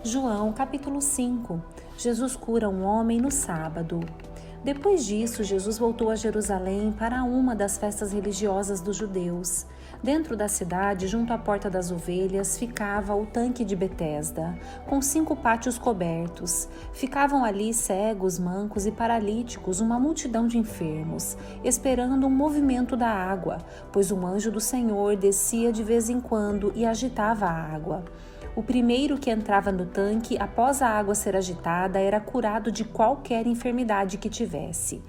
João capítulo 5. Jesus cura um homem no sábado. Depois disso, Jesus voltou a Jerusalém para uma das festas religiosas dos judeus. Dentro da cidade, junto à Porta das Ovelhas, ficava o tanque de Betesda, com 5 pátios cobertos. Ficavam ali cegos, mancos e paralíticos, uma multidão de enfermos, esperando um movimento da água, pois um anjo do Senhor descia de vez em quando e agitava a água. O primeiro que entrava no tanque após a água ser agitada era curado de qualquer enfermidade que tivesse.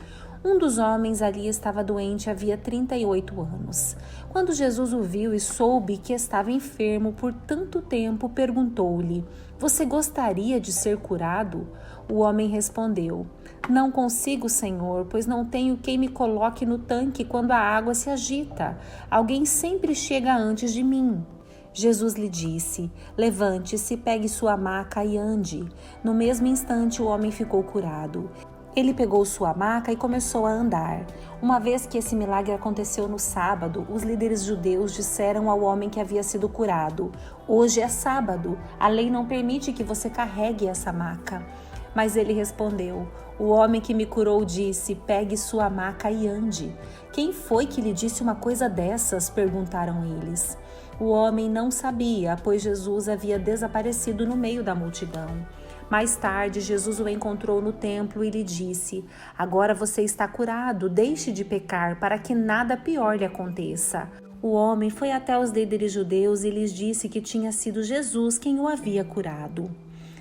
Um dos homens ali estava doente havia 38 anos. Quando Jesus o viu e soube que estava enfermo por tanto tempo, perguntou-lhe: "Você gostaria de ser curado?" O homem respondeu: "Não consigo, Senhor, pois não tenho quem me coloque no tanque quando a água se agita. Alguém sempre chega antes de mim." Jesus lhe disse: "Levante-se, pegue sua maca e ande." No mesmo instante, o homem ficou curado. Ele pegou sua maca e começou a andar. Uma vez que esse milagre aconteceu no sábado, os líderes judeus disseram ao homem que havia sido curado: "Hoje é sábado, a lei não permite que você carregue essa maca." Mas ele respondeu: "O homem que me curou disse: pegue sua maca e ande." "Quem foi que lhe disse uma coisa dessas?" perguntaram eles. O homem não sabia, pois Jesus havia desaparecido no meio da multidão. Mais tarde, Jesus o encontrou no templo e lhe disse: "Agora você está curado, deixe de pecar, para que nada pior lhe aconteça." O homem foi até os líderes judeus e lhes disse que tinha sido Jesus quem o havia curado.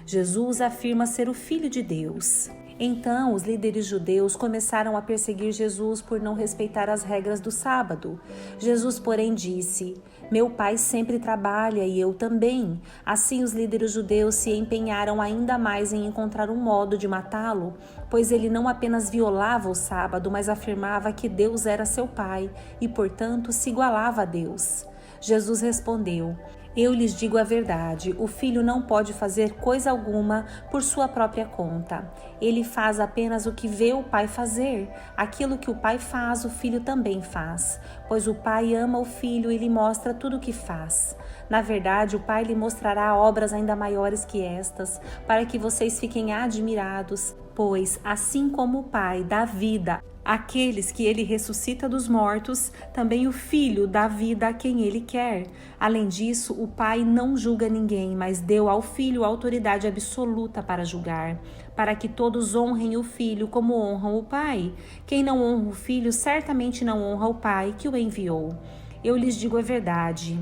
Jesus afirma ser o Filho de Deus. Então, os líderes judeus começaram a perseguir Jesus por não respeitar as regras do sábado. Jesus, porém, disse: "Meu Pai sempre trabalha e eu também." Assim, os líderes judeus se empenharam ainda mais em encontrar um modo de matá-lo, pois ele não apenas violava o sábado, mas afirmava que Deus era seu Pai e, portanto, se igualava a Deus. Jesus respondeu: "Eu lhes digo a verdade, o filho não pode fazer coisa alguma por sua própria conta. Ele faz apenas o que vê o pai fazer. Aquilo que o pai faz, o filho também faz, pois o pai ama o filho e lhe mostra tudo o que faz. Na verdade, o pai lhe mostrará obras ainda maiores que estas, para que vocês fiquem admirados, pois, assim como o pai dá vida àqueles que ele ressuscita dos mortos, também o Filho dá vida a quem ele quer. Além disso, o Pai não julga ninguém, mas deu ao Filho autoridade absoluta para julgar, para que todos honrem o Filho como honram o Pai. Quem não honra o Filho certamente não honra o Pai que o enviou. Eu lhes digo a verdade.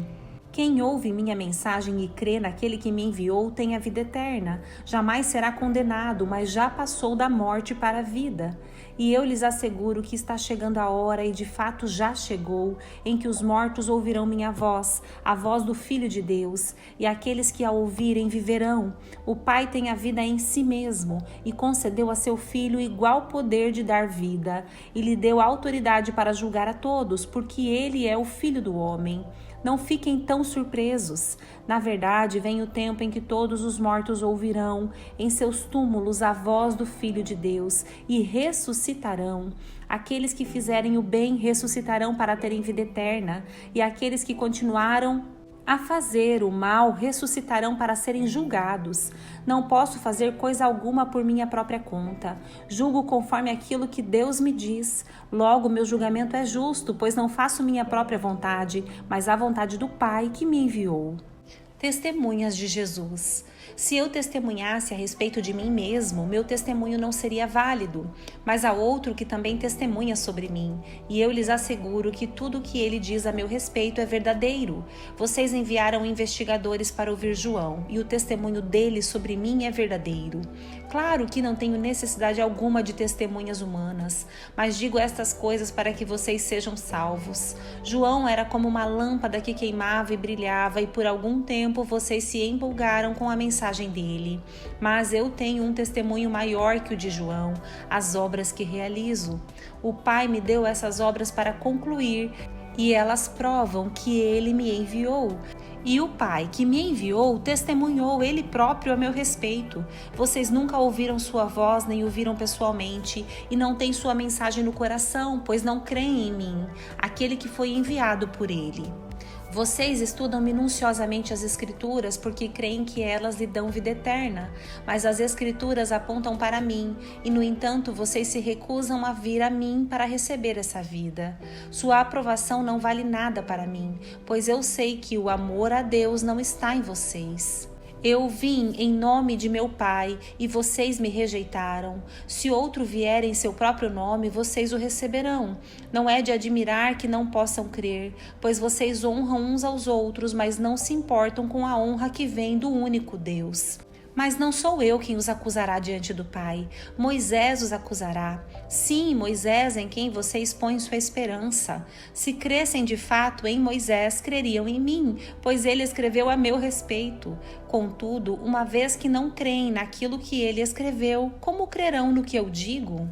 Quem ouve minha mensagem e crê naquele que me enviou tem a vida eterna. Jamais será condenado, mas já passou da morte para a vida. E eu lhes asseguro que está chegando a hora, e de fato já chegou, em que os mortos ouvirão minha voz, a voz do Filho de Deus, e aqueles que a ouvirem viverão. O Pai tem a vida em si mesmo, e concedeu a seu Filho igual poder de dar vida, e lhe deu autoridade para julgar a todos, porque ele é o Filho do Homem. Não fiquem tão surpresos. Na verdade, vem o tempo em que todos os mortos ouvirão em seus túmulos a voz do Filho de Deus e ressuscitarão. Aqueles que fizerem o bem ressuscitarão para terem vida eterna, e aqueles que continuaram a fazer o mal ressuscitarão para serem julgados. Não posso fazer coisa alguma por minha própria conta. Julgo conforme aquilo que Deus me diz. Logo, meu julgamento é justo, pois não faço minha própria vontade, mas a vontade do Pai que me enviou." Testemunhas de Jesus. Se eu testemunhasse a respeito de mim mesmo, meu testemunho não seria válido, mas há outro que também testemunha sobre mim, e eu lhes asseguro que tudo o que ele diz a meu respeito é verdadeiro. Vocês enviaram investigadores para ouvir João, e o testemunho dele sobre mim é verdadeiro. Claro que não tenho necessidade alguma de testemunhas humanas, mas digo estas coisas para que vocês sejam salvos. João era como uma lâmpada que queimava e brilhava, e por algum tempo vocês se empolgaram com a mensagem dele. Mas eu tenho um testemunho maior que o de João, as obras que realizo. O Pai me deu essas obras para concluir, e elas provam que ele me enviou. E o Pai que me enviou testemunhou ele próprio a meu respeito. Vocês nunca ouviram sua voz, nem o viram pessoalmente, e não têm sua mensagem no coração, pois não creem em mim, aquele que foi enviado por ele. Vocês estudam minuciosamente as Escrituras porque creem que elas lhe dão vida eterna, mas as Escrituras apontam para mim, e no entanto vocês se recusam a vir a mim para receber essa vida. Sua aprovação não vale nada para mim, pois eu sei que o amor a Deus não está em vocês. Eu vim em nome de meu Pai e vocês me rejeitaram. Se outro vier em seu próprio nome, vocês o receberão. Não é de admirar que não possam crer, pois vocês honram uns aos outros, mas não se importam com a honra que vem do único Deus. Mas não sou eu quem os acusará diante do Pai. Moisés os acusará. Sim, Moisés em quem vocês põem sua esperança. Se crescem de fato em Moisés, creriam em mim, pois ele escreveu a meu respeito. Contudo, uma vez que não creem naquilo que ele escreveu, como crerão no que eu digo?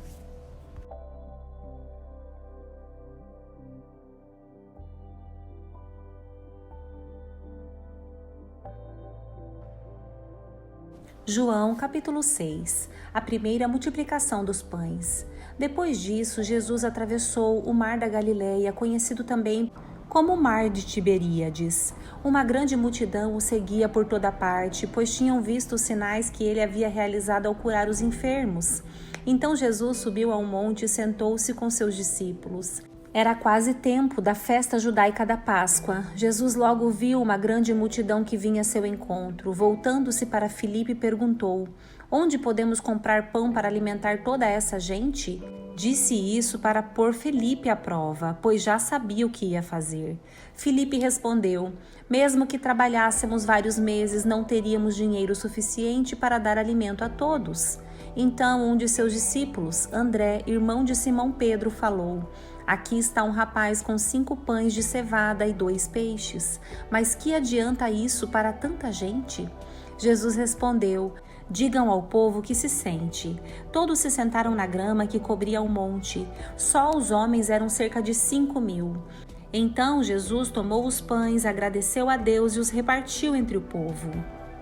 João capítulo 6. A primeira multiplicação dos pães. Depois disso, Jesus atravessou o mar da Galileia, conhecido também como o mar de Tiberíades. Uma grande multidão o seguia por toda parte, pois tinham visto os sinais que ele havia realizado ao curar os enfermos. Então Jesus subiu a um monte e sentou-se com seus discípulos. Era quase tempo da festa judaica da Páscoa. Jesus logo viu uma grande multidão que vinha a seu encontro. Voltando-se para Filipe, perguntou: Onde podemos comprar pão para alimentar toda essa gente? Disse isso para pôr Filipe à prova, pois já sabia o que ia fazer. Filipe respondeu: Mesmo que trabalhássemos vários meses, não teríamos dinheiro suficiente para dar alimento a todos. Então um de seus discípulos, André, irmão de Simão Pedro, falou: Aqui está um rapaz com 5 pães de cevada e 2 peixes. Mas que adianta isso para tanta gente? Jesus respondeu: Digam ao povo que se sente. Todos se sentaram na grama que cobria o monte. Só os homens eram cerca de 5.000. Então Jesus tomou os pães, agradeceu a Deus e os repartiu entre o povo.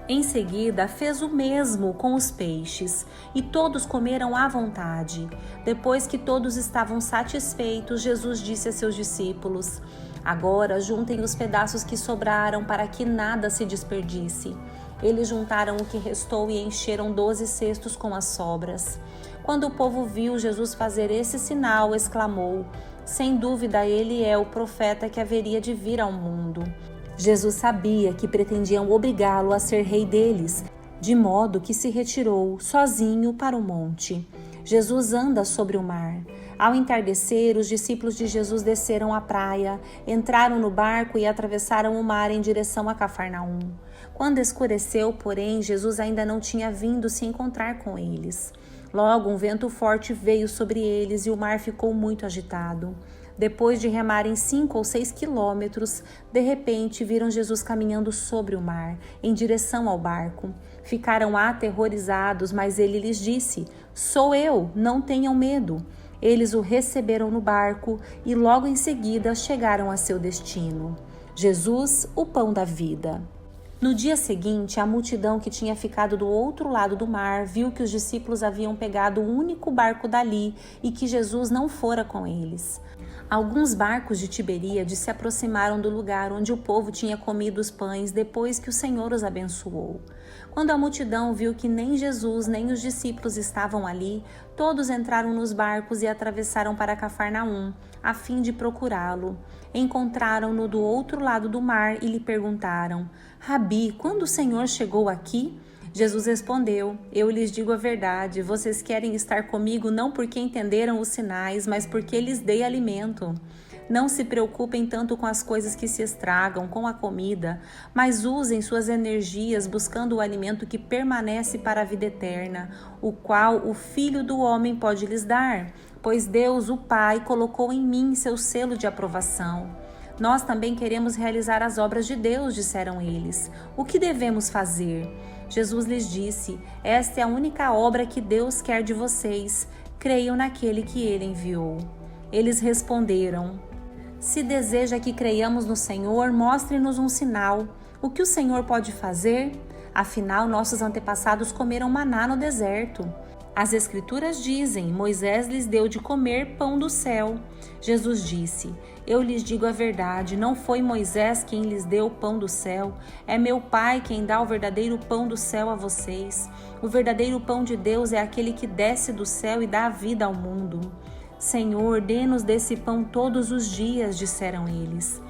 Em seguida, fez o mesmo com os peixes, e todos comeram à vontade. Depois que todos estavam satisfeitos, Jesus disse a seus discípulos: Agora juntem os pedaços que sobraram para que nada se desperdice. Eles juntaram o que restou e encheram 12 cestos com as sobras. Quando o povo viu Jesus fazer esse sinal, exclamou: Sem dúvida, ele é o profeta que haveria de vir ao mundo. Jesus sabia que pretendiam obrigá-lo a ser rei deles, de modo que se retirou sozinho para o monte. Jesus anda sobre o mar. Ao entardecer, os discípulos de Jesus desceram à praia, entraram no barco e atravessaram o mar em direção a Cafarnaum. Quando escureceu, porém, Jesus ainda não tinha vindo se encontrar com eles. Logo, um vento forte veio sobre eles e o mar ficou muito agitado. Depois de remarem 5 ou 6 quilômetros, de repente viram Jesus caminhando sobre o mar, em direção ao barco. Ficaram aterrorizados, mas ele lhes disse: Sou eu, não tenham medo. Eles o receberam no barco e logo em seguida chegaram a seu destino. Jesus, o pão da vida. No dia seguinte, a multidão que tinha ficado do outro lado do mar viu que os discípulos haviam pegado o único barco dali e que Jesus não fora com eles. Alguns barcos de Tiberíades se aproximaram do lugar onde o povo tinha comido os pães depois que o Senhor os abençoou. Quando a multidão viu que nem Jesus nem os discípulos estavam ali, todos entraram nos barcos e atravessaram para Cafarnaum, a fim de procurá-lo. Encontraram-no do outro lado do mar e lhe perguntaram: Rabi, quando o Senhor chegou aqui? Jesus respondeu: Eu lhes digo a verdade, vocês querem estar comigo não porque entenderam os sinais, mas porque lhes dei alimento. Não se preocupem tanto com as coisas que se estragam, com a comida, mas usem suas energias buscando o alimento que permanece para a vida eterna, o qual o Filho do Homem pode lhes dar, pois Deus, o Pai, colocou em mim seu selo de aprovação. Nós também queremos realizar as obras de Deus, disseram eles. O que devemos fazer? Jesus lhes disse: Esta é a única obra que Deus quer de vocês. Creiam naquele que ele enviou. Eles responderam: Se deseja que creiamos no Senhor, mostre-nos um sinal. O que o Senhor pode fazer? Afinal, nossos antepassados comeram maná no deserto. As Escrituras dizem: Moisés lhes deu de comer pão do céu. Jesus disse: Eu lhes digo a verdade, não foi Moisés quem lhes deu o pão do céu, é meu Pai quem dá o verdadeiro pão do céu a vocês. O verdadeiro pão de Deus é aquele que desce do céu e dá a vida ao mundo. Senhor, dê-nos desse pão todos os dias, disseram eles.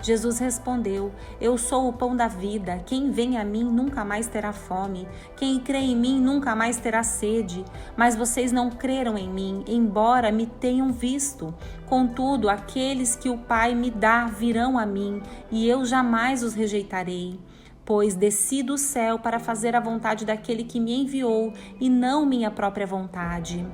Jesus respondeu: Eu sou o pão da vida. Quem vem a mim nunca mais terá fome. Quem crê em mim nunca mais terá sede. Mas vocês não creram em mim, embora me tenham visto. Contudo, aqueles que o Pai me dá virão a mim, e eu jamais os rejeitarei. Pois desci do céu para fazer a vontade daquele que me enviou, e não minha própria vontade.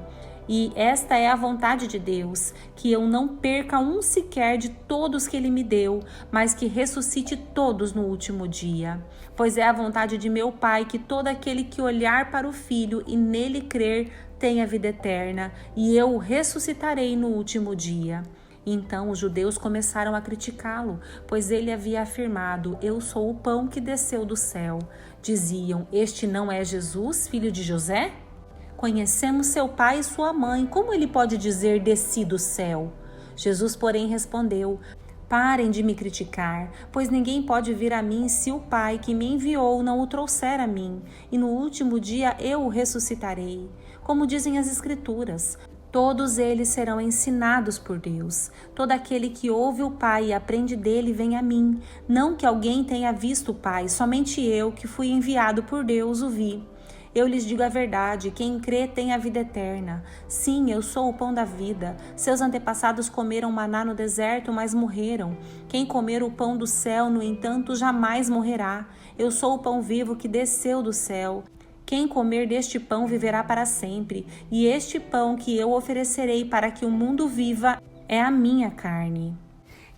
E esta é a vontade de Deus, que eu não perca um sequer de todos que Ele me deu, mas que ressuscite todos no último dia. Pois é a vontade de meu Pai que todo aquele que olhar para o Filho e nele crer tenha vida eterna, e eu o ressuscitarei no último dia. Então os judeus começaram a criticá-lo, pois ele havia afirmado: Eu sou o pão que desceu do céu. Diziam: Este não é Jesus, filho de José? Conhecemos seu pai e sua mãe, como ele pode dizer desci do céu? Jesus, porém, respondeu: Parem de me criticar, pois ninguém pode vir a mim se o Pai que me enviou não o trouxer a mim, e no último dia eu o ressuscitarei. Como dizem as Escrituras, todos eles serão ensinados por Deus. Todo aquele que ouve o Pai e aprende dele vem a mim. Não que alguém tenha visto o Pai, somente eu, que fui enviado por Deus, o vi. Eu lhes digo a verdade, quem crê tem a vida eterna. Sim, eu sou o pão da vida. Seus antepassados comeram maná no deserto, mas morreram. Quem comer o pão do céu, no entanto, jamais morrerá. Eu sou o pão vivo que desceu do céu. Quem comer deste pão viverá para sempre, e este pão que eu oferecerei para que o mundo viva é a minha carne.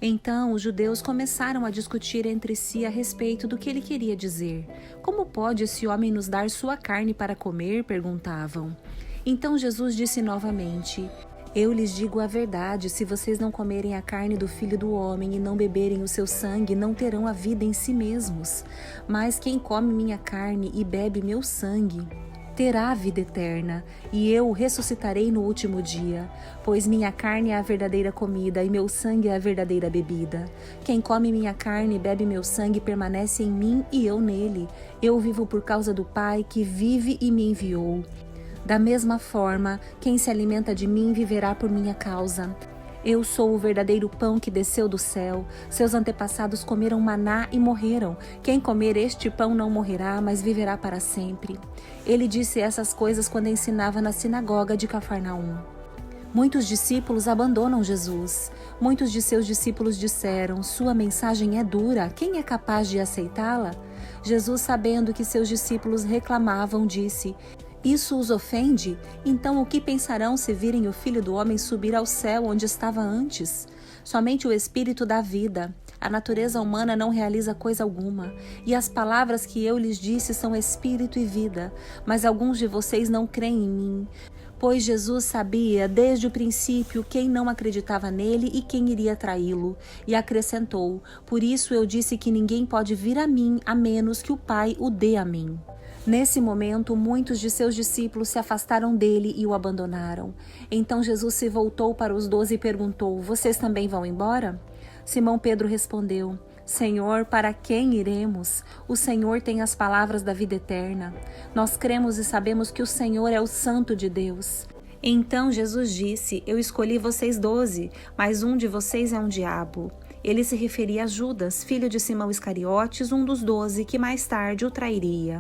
Então os judeus começaram a discutir entre si a respeito do que ele queria dizer. Como pode esse homem nos dar sua carne para comer? Perguntavam. Então Jesus disse novamente: Eu lhes digo a verdade, se vocês não comerem a carne do Filho do Homem e não beberem o seu sangue, não terão a vida em si mesmos. Mas quem come minha carne e bebe meu sangue terá a vida eterna, e eu o ressuscitarei no último dia, pois minha carne é a verdadeira comida e meu sangue é a verdadeira bebida. Quem come minha carne e bebe meu sangue permanece em mim e eu nele. Eu vivo por causa do Pai que vive e me enviou. Da mesma forma, quem se alimenta de mim viverá por minha causa. Eu sou o verdadeiro pão que desceu do céu. Seus antepassados comeram maná e morreram. Quem comer este pão não morrerá, mas viverá para sempre. Ele disse essas coisas quando ensinava na sinagoga de Cafarnaum. Muitos discípulos abandonam Jesus. Muitos de seus discípulos disseram: Sua mensagem é dura, quem é capaz de aceitá-la? Jesus, sabendo que seus discípulos reclamavam, disse: Isso os ofende? Então o que pensarão se virem o Filho do Homem subir ao céu onde estava antes? Somente o Espírito dá vida. A natureza humana não realiza coisa alguma. E as palavras que eu lhes disse são espírito e vida. Mas alguns de vocês não creem em mim. Pois Jesus sabia desde o princípio quem não acreditava nele e quem iria traí-lo. E acrescentou: Por isso eu disse que ninguém pode vir a mim a menos que o Pai o dê a mim. Nesse momento, muitos de seus discípulos se afastaram dele e o abandonaram. Então Jesus se voltou para os 12 e perguntou: Vocês também vão embora? Simão Pedro respondeu: Senhor, para quem iremos? O Senhor tem as palavras da vida eterna. Nós cremos e sabemos que o Senhor é o Santo de Deus. Então Jesus disse: Eu escolhi vocês 12, mas um de vocês é um diabo. Ele se referia a Judas, filho de Simão Iscariotes, um dos 12, que mais tarde o trairia.